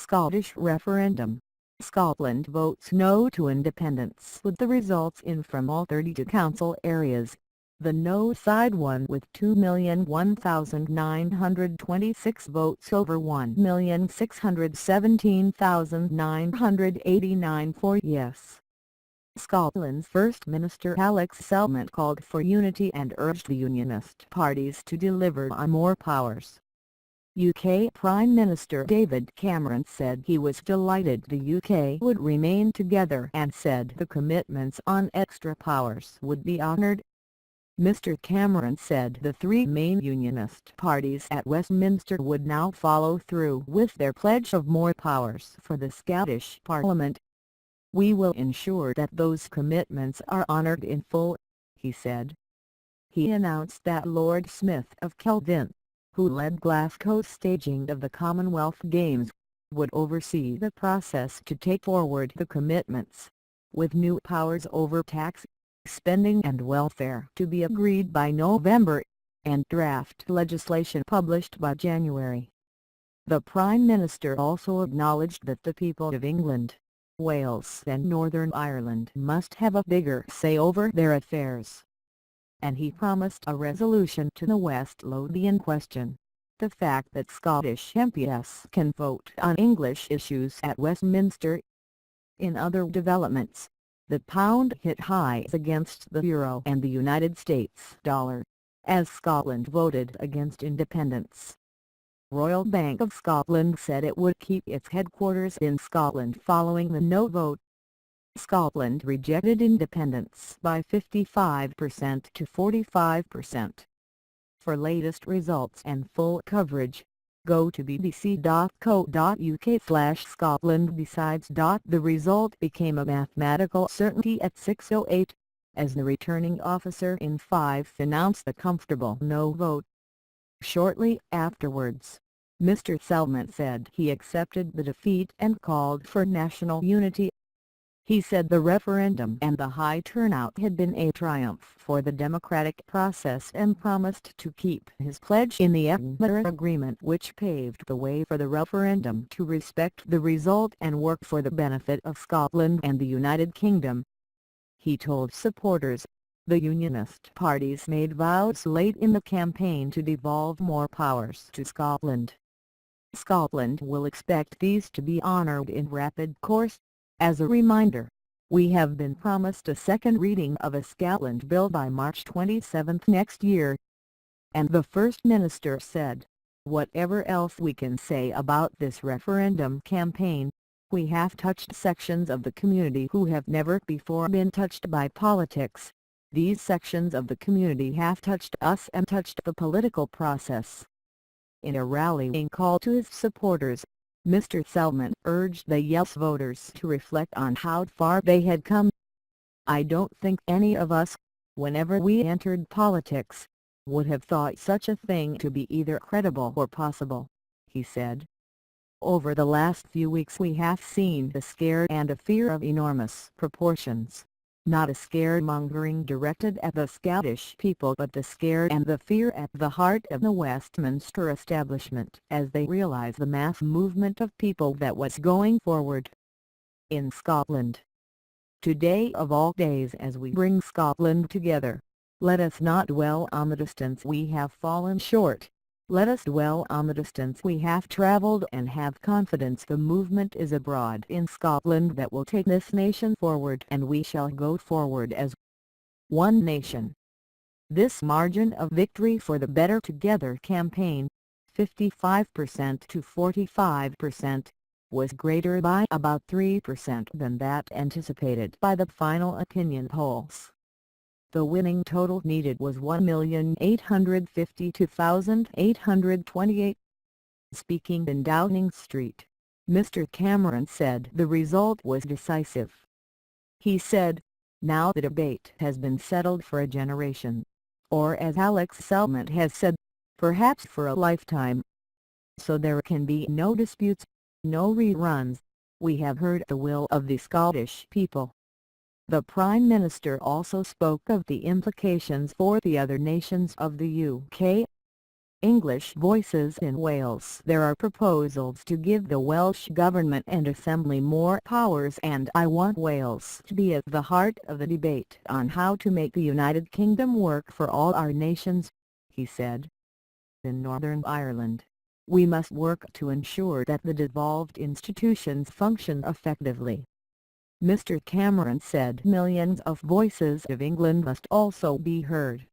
Scottish referendum. Scotland votes no to independence with the results in from all 32 council areas. The no side won with 2,001,926 votes over 1,617,989 for yes. Scotland's First Minister Alex Salmond called for unity and urged the unionist parties to deliver on more powers. UK Prime Minister David Cameron said he was delighted the UK would remain together and said the commitments on extra powers would be honoured. Mr Cameron said the three main unionist parties at Westminster would now follow through with their pledge of more powers for the Scottish Parliament. "We will ensure that those commitments are honoured in full," he said. He announced that Lord Smith of Kelvin, who led Glasgow's staging of the Commonwealth Games, would oversee the process to take forward the commitments, with new powers over tax, spending and welfare to be agreed by November, and draft legislation published by January. The Prime Minister also acknowledged that the people of England, Wales and Northern Ireland must have a bigger say over their affairs. And he promised a resolution to the West Lothian question, the fact that Scottish MPs can vote on English issues at Westminster. In other developments, the pound hit highs against the euro and the United States dollar, as Scotland voted against independence. Royal Bank of Scotland said it would keep its headquarters in Scotland following the no vote. Scotland rejected independence by 55% to 45%. For latest results and full coverage, go to bbc.co.uk/Scotland decides. The result became a mathematical certainty at 6:08, as the returning officer in Fife announced a comfortable no vote. Shortly afterwards, Mr Salmond said he accepted the defeat and called for national unity. He said the referendum and the high turnout had been a triumph for the democratic process and promised to keep his pledge in the Edinburgh Agreement, which paved the way for the referendum to respect the result and work for the benefit of Scotland and the United Kingdom. He told supporters, the unionist parties made vows late in the campaign to devolve more powers to Scotland. Scotland will expect these to be honoured in rapid course. As a reminder, we have been promised a second reading of a Scotland Bill by March 27 next year. And the First Minister said, whatever else we can say about this referendum campaign, we have touched sections of the community who have never before been touched by politics. These sections of the community have touched us and touched the political process. In a rallying call to his supporters, Mr Salmond urged the Yes voters to reflect on how far they had come. "I don't think any of us, whenever we entered politics, would have thought such a thing to be either credible or possible," he said. "Over the last few weeks we have seen the scare and a fear of enormous proportions. Not a scaremongering directed at the Scottish people, but the scare and the fear at the heart of the Westminster establishment as they realise the mass movement of people that was going forward in Scotland. Today of all days, as we bring Scotland together, let us not dwell on the distance we have fallen short. Let us dwell on the distance we have travelled and have confidence the movement is abroad in Scotland that will take this nation forward, and we shall go forward as one nation." This margin of victory for the Better Together campaign, 55% to 45%, was greater by about 3% than that anticipated by the final opinion polls. The winning total needed was 1,852,828. Speaking in Downing Street, Mr Cameron said the result was decisive. He said, "Now the debate has been settled for a generation, or as Alex Salmond has said, perhaps for a lifetime. So there can be no disputes, no reruns. We have heard the will of the Scottish people." The Prime Minister also spoke of the implications for the other nations of the UK. English Voices in Wales. There are proposals to give the Welsh Government and Assembly more powers, and I want Wales to be at the heart of the debate on how to make the United Kingdom work for all our nations, he said. In Northern Ireland, we must work to ensure that the devolved institutions function effectively. Mr Cameron said millions of voices of England must also be heard.